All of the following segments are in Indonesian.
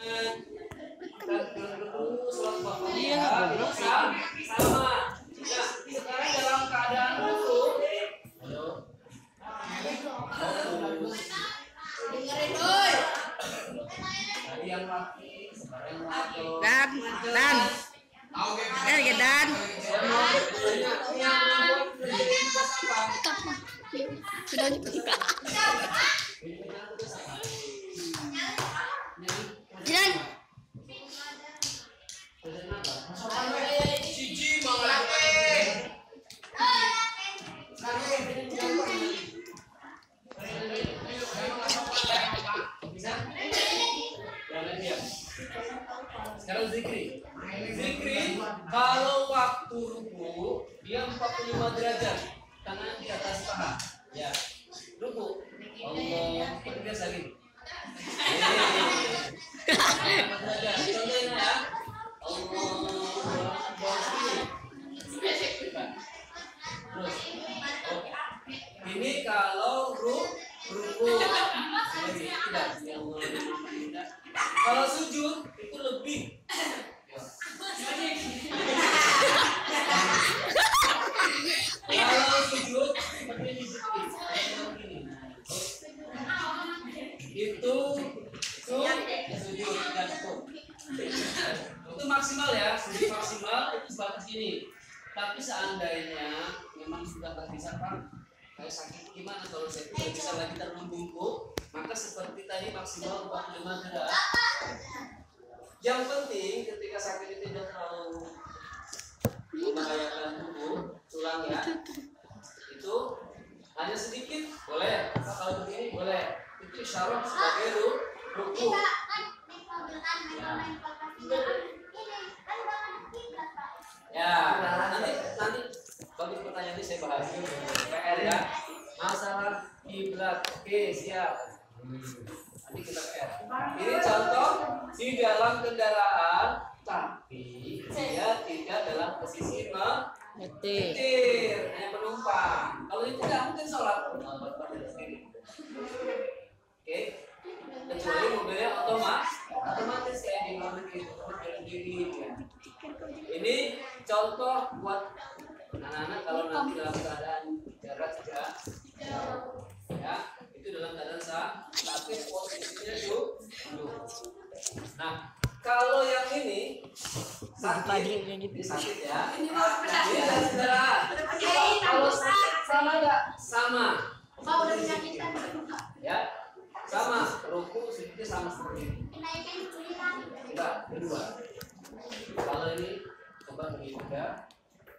Iya, sama. Nah, sekarang dalam keadaan ruku. Tadi yang laki, sekarang yang Dan gedan. Jalan. Sekarang zikri. Zikri kalau waktu ruku dia 45 derajat, tangan di atas paha. Ya. Ruku. Allah, seperti biasa gini. Contohnya ya. Allah. Terus. Ini kalau ruku. Tidak. Kalau sujud itu lebih. Kalau sujud seperti ini. Itu sujud dan itu maksimal ya, sujud maksimal itu sebatas ini. Tapi seandainya memang sudah nggak bisa Pak, kayak sakit gimana kalau saya tidak bisa lagi terlalu bungkuk, maka seperti tadi maksimal 45 derajat. Yang penting ketika sakit itu tidak terlalu membahayakan tubuh tulang ya, itu hanya sedikit boleh. Kalau begini boleh. Itu isyarat sebagai ruku. Ya, nanti bagus pertanyaan ini saya bahas PR ya. Masalah kiblat. Oke, siap. Nanti kita PR. Ini contoh di dalam kendaraan, tapi dia tidak dalam posisi menyetir, hanya penumpang. Kalau itu nggak mungkin sholat. Oke, kecuali mobilnya otomatis kayak di luar negeri, ya. Ini contoh buat anak-anak kalau nanti dalam keadaan darat juga, ya, itu dalam keadaan sakit posisinya duduk. Nah, kalau yang ini sakit ya. Ini saudara. Kalau sama nggak? Sama. Ya, sama. Ruku sujudnya sama seperti ini. Enggak, kedua. Kalau ini coba begini juga.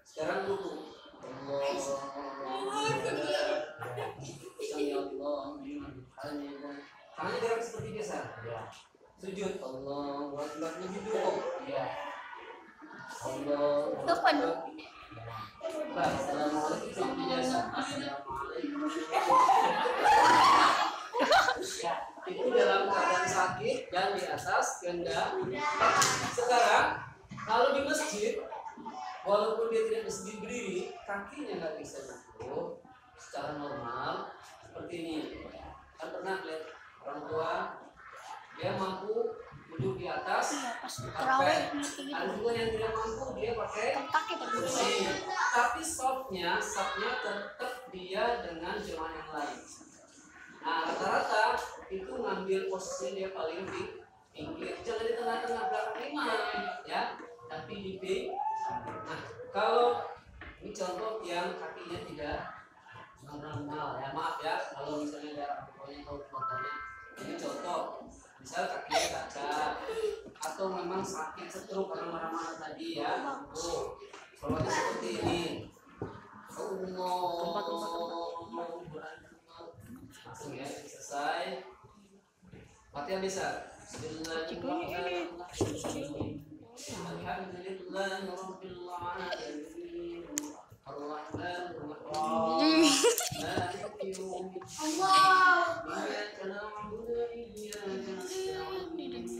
Sekarang ruku. Tangannya gerak seperti biasa. Ya. Sujud. Allah. Akbar lebih dulu. Ya. Allah. Assalamualaikum seperti biasa. Assalamualaikum. Ya, itu dalam keadaan sakit dan di atas kehendak. Sekarang kalau di masjid, walaupun dia tidak bisa berdiri, kakinya nggak bisa duduk secara normal seperti ini. Kan pernah lihat orang tua dia mampu duduk di atas karpet. Ada juga yang tidak mampu, dia pakai kursi. Tapi softnya tetap dia dengan jemaah yang lain. Nah, rata-rata itu ngambil posisi dia paling di pinggir, jangan di tengah-tengah belakang imam, ya, tapi di pinggir. Nah, kalau ini contoh yang kakinya tidak normal, ya maaf ya, kalau misalnya ada pokoknya tahu fotonya. Ini contoh, misal kakinya cacat atau memang sakit stroke karena marah-marah tadi ya. Tuh, kalau seperti ini. Langsung ya, selesai. Fatihah bisa. Bismillahirrahmanirrahim. Alhamdulillahirabbil alamin. Arrahmanirrahim. Maliki yaumiddin. Iyyaka na'budu wa iyyaka nasta'in. Ihdinas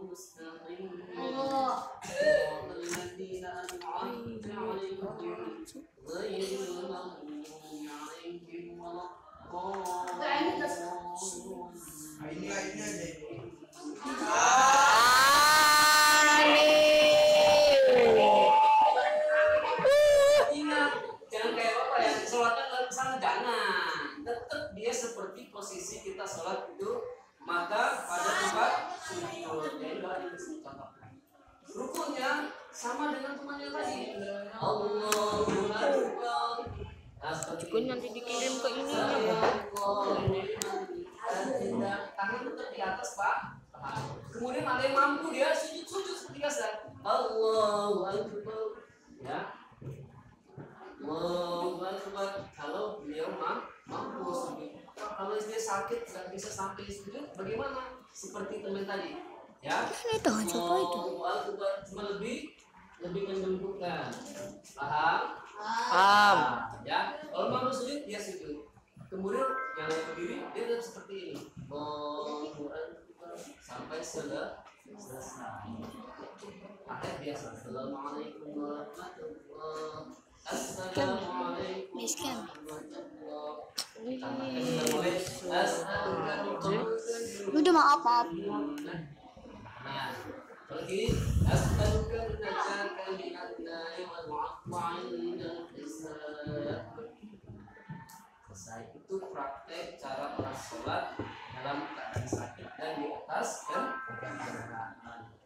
mustaqim. Shiratal ladzina an'amta 'alaihim ghairil maghdubi 'alaihim waladdallin. Ini aja. sama dengan temannya tadi. Allahu Akbar. Juga nanti dikirim ke ini ya. Tangan tetap di atas, Pak. Kemudian ada yang mampu dia sujud seperti biasa. Allahu Akbar. Ya. Allahu Akbar. Kalau beliau mampu sujud. Kalau dia sakit nggak bisa sampai sujud, bagaimana? Seperti teman tadi. Ya. Itu coba itu. Allahu Akbar cuma lebih menjemputkan. Paham? Paham. Ya, kalau mampu sujud dia sujud. Kemudian yang lain berdiri dia tetap seperti ini. Allahu Akbar sampai selesai. Akhir biasa. Assalamualaikum warahmatullahi. Assalamualaikum warahmatullahi. Udah maaf. Nah, lagi as'aluka najaka minal nari wal 'afwa 'indal hisab. Selesai itu praktek cara orang sholat dalam keadaan sakit dan di atas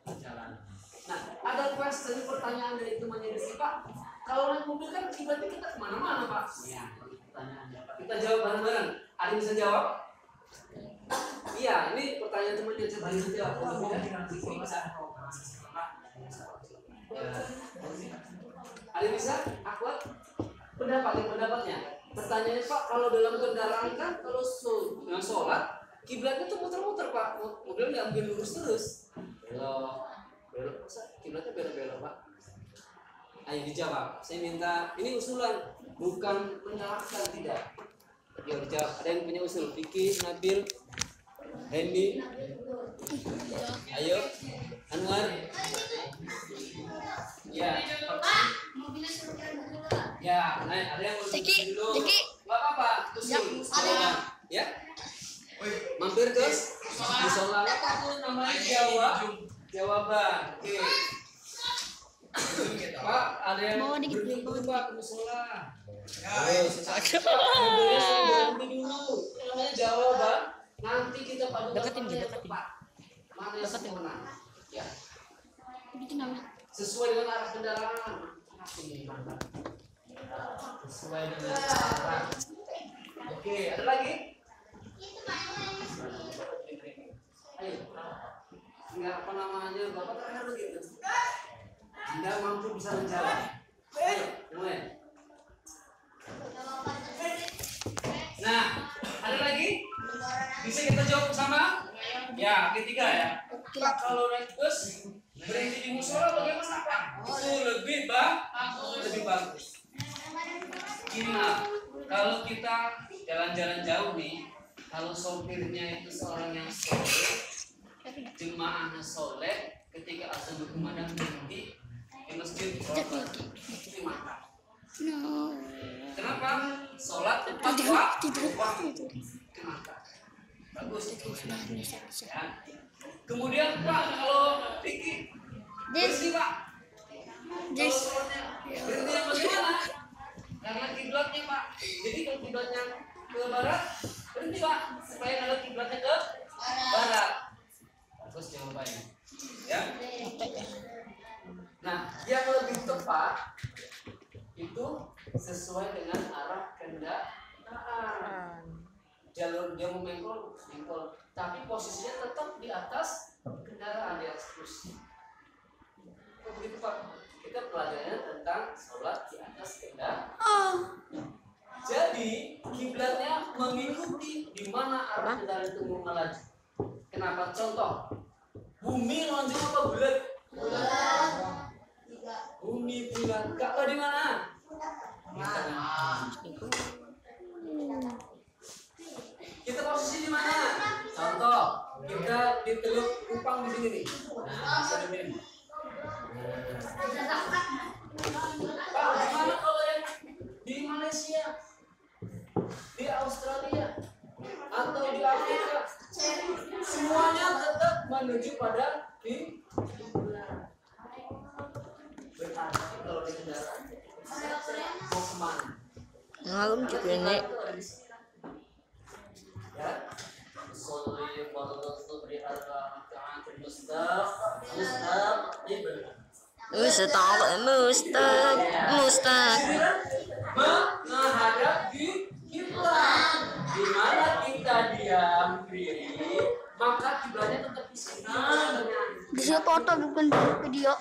perjalanan. Nah, ada question pertanyaan dari temannya di sini, Pak. Kalau naik mobil kan kiblatnya kita kemana-mana, Pak. Ya, pertanyaannya, Pak. Kita jawab bareng-bareng. Ada yang bisa jawab? Iya, ini pertanyaan temannya coba dijawab. Ini bisa. Ya. Ada yang bisa? Akwat? Pendapatnya. Pertanyaannya, Pak, kalau dalam kendaraan kan kalau dengan sholat kiblatnya tuh muter-muter, Pak. Mobil nggak mungkin lurus terus. Belok, kiblatnya belok-belok, Pak. Ayo dijawab. Saya minta, ini usulan, bukan menyalahkan, tidak. Ayo dijawab. Ada yang punya usul? Vicky, Nabil, Hendy, ayo, Anwar. Ya. Ya, ada yang mau dulu. Nggak apa-apa, usul. Ya. Mampir terus. Musola apa tuh namanya? Jawaban. Oke. Pak, ada yang berhenti dulu, Pak, ke musola. Berhenti dulu. Namanya jawaban. Nanti kita pada Deketin. mana yang sempurna? Ya. Sesuai dengan arah kendaraan. Sesuai dengan arah. Oke, ada lagi? Ayo. Enggak apa namanya, Bapak terakhir begitu. Anda mampu bisa menjawab. Ayo, mulai. Nah, ada lagi? Bisa kita jawab bersama? Ya, ketiga ya. Pak, kalau naik bus berhenti di musola bagaimana, Pak? Itu lebih bagus. Gini, kalau kita jalan-jalan jauh nih, kalau sopirnya itu seorang yang soleh, jemaahnya soleh, ketika azan berkumandang berhenti di masjid sholat di makan. Kenapa? Sholat tepat waktu di makan. Bagus. Ya. Kemudian Pak, kalau Vicky berhenti, Pak. Kalau sholatnya berhenti bagaimana? Karena kiblatnya, Pak. Jadi kalau kiblatnya ke barat, berhenti, Pak, supaya kalau kiblatnya ke barat. Bagus jawabannya. Ya. Nah, yang lebih tepat itu sesuai dengan arah kendaraan. Jalur dia mau mengkol, tapi posisinya tetap di atas kendaraan, di atas kursi. Kok begitu, Pak? Kita pelajarannya tentang sholat di atas kendaraan. Jadi kiblatnya mengikuti di mana arah kendaraan itu mau melaju. Kenapa? Contoh, bumi lonjong apa bulat? Bulat. Bumi bulat. Ka'bah di mana? Kita posisi di mana? Contoh, kita di Teluk Kupang di sini nih. Nah, bisa Pak, gimana kalau yang di Malaysia, di Australia, atau di Afrika? Semuanya tetap menuju pada kiblat. Berarti kalau di kendaraan mau kemana? Ngalum juga nek. Ya, sholli wa salli ala mustaqim. Mustaq. Menghadap di kiblat. Di mana kita diam diri, maka kiblatnya tetap di sana. Bisa foto bukan video.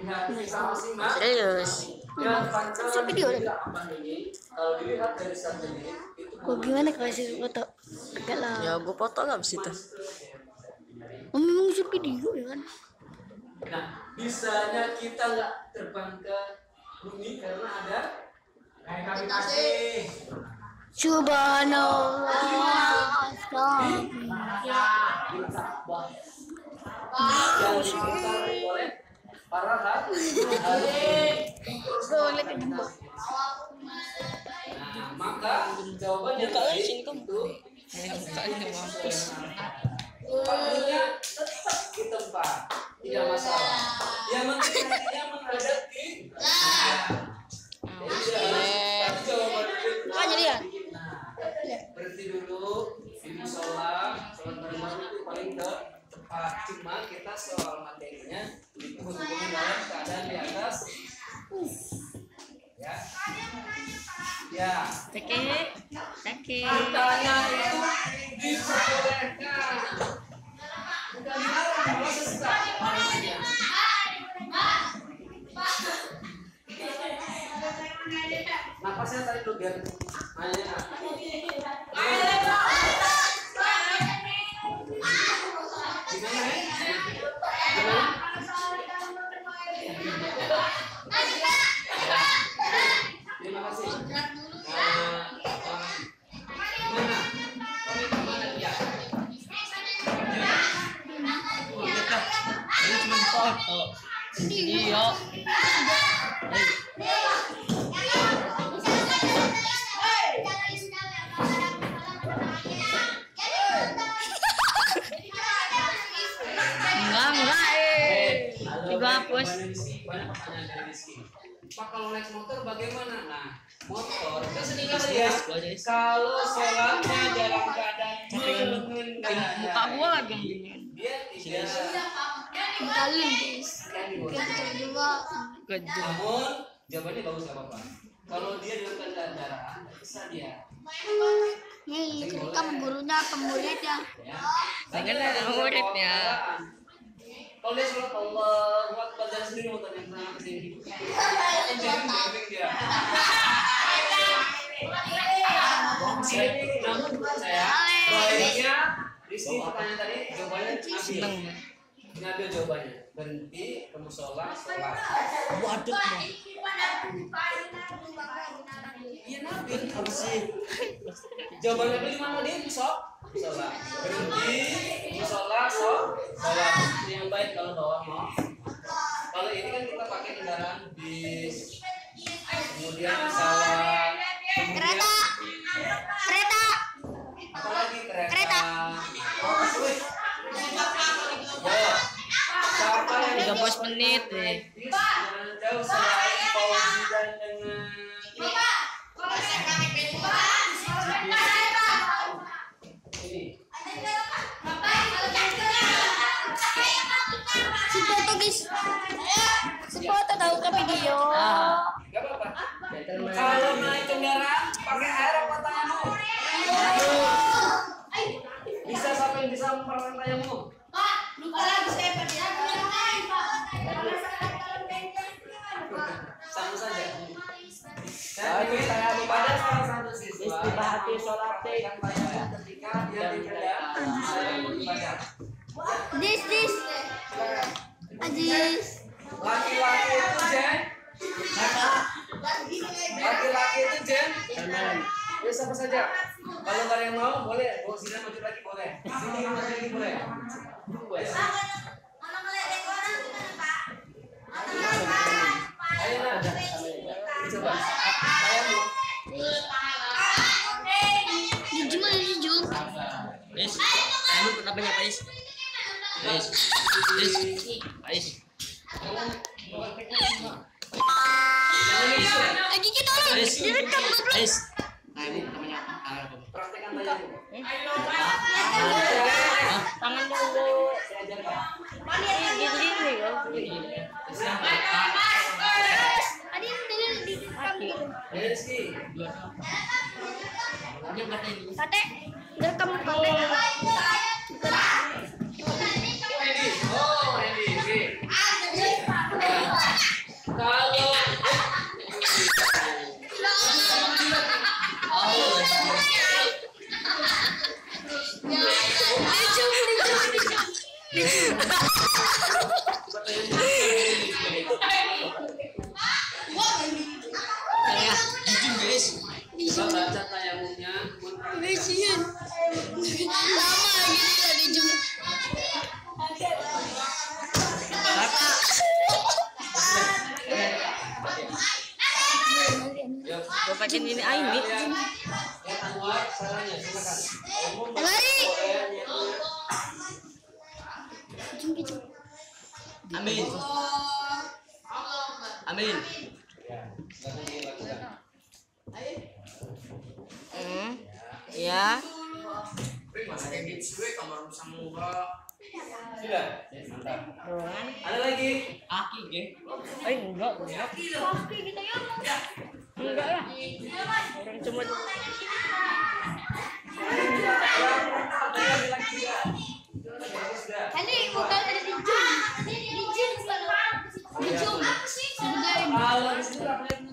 Lihat sama simak. Serius. Dan Bisa video lagi. kalau dilihat dari satu ini, itu Kok gimana kalau sih foto? Agak lah. Ya gue foto nggak bisa itu. Oh, memang bisa video ya kan? Nah, bisanya kita nggak terbang ke bumi karena ada gravitasi. Subhanallah. Yang diputar oleh para Nah, maka jawabannya tadi itu waktunya tetap di tempat, tidak masalah. Yang penting hatinya menghadap di tapi jawabannya itu jadi ya? berhenti dulu di musola, sholat berjamaah itu paling tepat. Cuma kita soal materinya itu hubungan dalam keadaan di atas. Ya. Ya. Sakit. Katanya itu diperbolehkan. Bukan dilarang, malah sesat. Napasnya tadi dulu biar nanya. Gimana ya? Gimana? Terima kasih. Gimana? Kami kemana dia? Ini cuma foto. Video. Juga hapus. Banyak pertanyaan dari Rizky. Pak, kalau naik motor bagaimana? Nah, motor kan sedikit ya. Kalau sholatnya dalam keadaan Muka gua lagi yang dingin. dia tidak namun jawabannya bagus gak apa-apa. Kalau dia dalam keadaan darah, bisa dia. Nih, kamu gurunya muridnya. Pengen ada muridnya. Kalau dia sholat Allah, buat badan sendiri motornya pernah kesini. Dia. Namun menurut saya, baiknya Rizky pertanyaan tadi jawabannya ngambil jawabannya. Berhenti ke musola, sholat. Waduh. Iya nabil apa sih? Jawabannya pilih mana dia sholat. Berhenti musola, sholat. Itu yang baik kalau bawa mau. Kalau ini kan kita pakai kendaraan bis, kemudian pesawat, kemudian Kereta. apalagi kereta. Kereta. Ya. Siapa yang 13 menit deh. jauh selain Fauzi dan dengan ini. Foto guys. Foto tahu ke video. Gak apa-apa. Kalau naik kendaraan pakai air apa tanganmu? Bisa sampai bisa memperoleh tanganmu. Sama saja. Saya pada salah satu siswa istibahati sholat yang banyak ketika dia di kendaraan saya beribadah. This. Ajis. Laki-laki itu Jen. Laki-laki itu Jen. Ya siapa saja. Kalau nggak ada yang mau boleh. Bawa sini maju lagi boleh. Sini maju lagi boleh. Ayo nah. Coba. Saya mau. Gimana sih Jum? Is, kamu kenapa nyapa Is? Is. Lagi kita orang direkam belum? Is. Kamu kenapa nyapa? Praktekan Buka. Tangan dulu. Gini yo. Adi di kaki. Rizky. Sate. Direkam sate. Randy. Oh, Randy. Oke. Kalau Kita baca tayamumnya. Besian. Lama gitu tadi cuma. Yuk. Bapakin ini air nih. Yang Anwar, caranya silakan. Lari. Amin. Amin. Ya, silakan dilakukan. Ya. Sudah. Mantap. Ruangan. Ada lagi? Aki ge. Enggak. Kaki kita ya. Enggak lah. Orang cuma Tadi bukan ada di jum. Di jum bukan. Di jum. Kalau di situ apa yang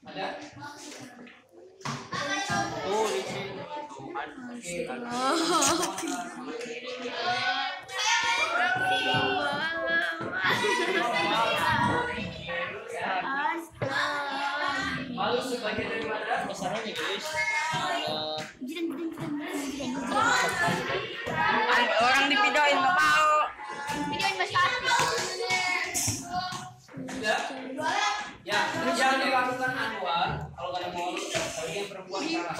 ada? Oh, di sini. Malu sebagian dari mana? Besarnya guys. Orang dipidoin nggak mau. Videoin masih aktif. Sudah? Ya, yang dilakukan Anwar kalau kalian mau bagian perempuan salah.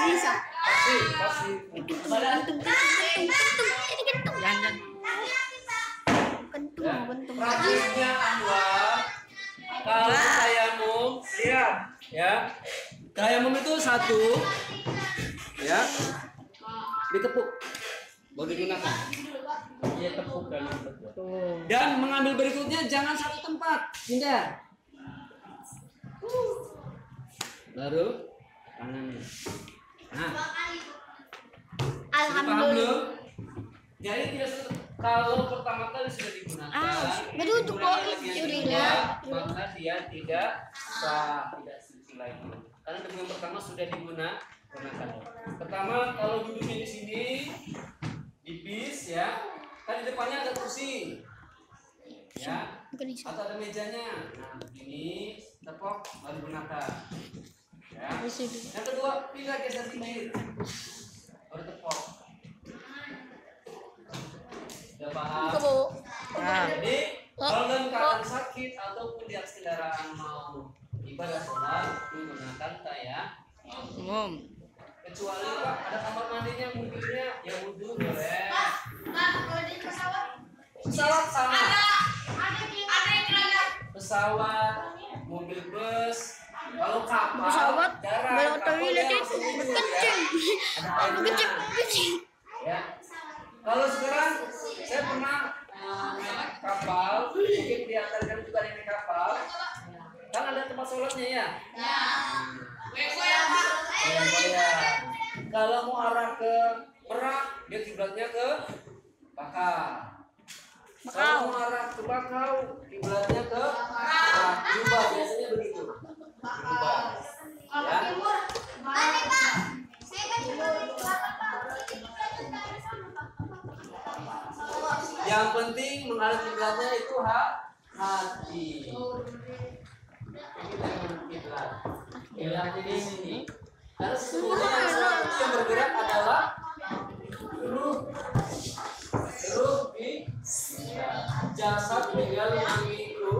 Bisa. Pasti. Jangan. Kentung. Praktisnya Anwar, kalau tayamum, lihat ya. Tayamum itu satu, ya, ditepuk, baru digunakan. Iya tepuk kan. Dan mengambil berikutnya jangan satu tempat, pindah. Baru tangannya. Nah, paham Alhamdulillah. belum? Jadi tidak kalau pertama kali sudah digunakan, Aduh, untuk digunakan kok lagi yang Yuri kedua, lah. maka dia tidak sah, tidak suci lagi. Karena debu yang pertama sudah digunakan. Pertama kalau duduknya di sini di bis ya, kan di depannya ada kursi, ya, atau ada mejanya. Nah, ini tepok baru gunakan. Ya. Yang kedua pindah geser sedikit, baru tepok. Sudah paham? Nah. Jadi kalau dalam keadaan sakit ataupun di atas kendaraan mau ibadah sholat menggunakan tayamum. Kecuali Pak ada kamar mandinya, mobilnya, ya wudhu boleh. Kalau di pesawat Pesawat sama. ada yang kelihatan. Pesawat, mobil bus, kalau kapal, Pesawat, darat, belok kapal toilet dia itu langsung wudhu, kencing. ya. Ada airnya. Kencing. Ya. Kalau sekarang saya pernah naik kapal, mungkin diantarkan juga naik kapal, kan ada tempat sholatnya ya. Ya. Kalau mau arah ke Merak, dia kiblatnya ke Bakau. Kalau mau arah ke Bakau, kiblatnya ke Merak. Berubah biasanya begitu. Berubah. Ya. Yang penting mengarah kiblatnya itu hati. Ini memang kiblat. Kiblatnya di sini. Karena sesungguhnya yang bergerak adalah ruh di jasad tinggal itu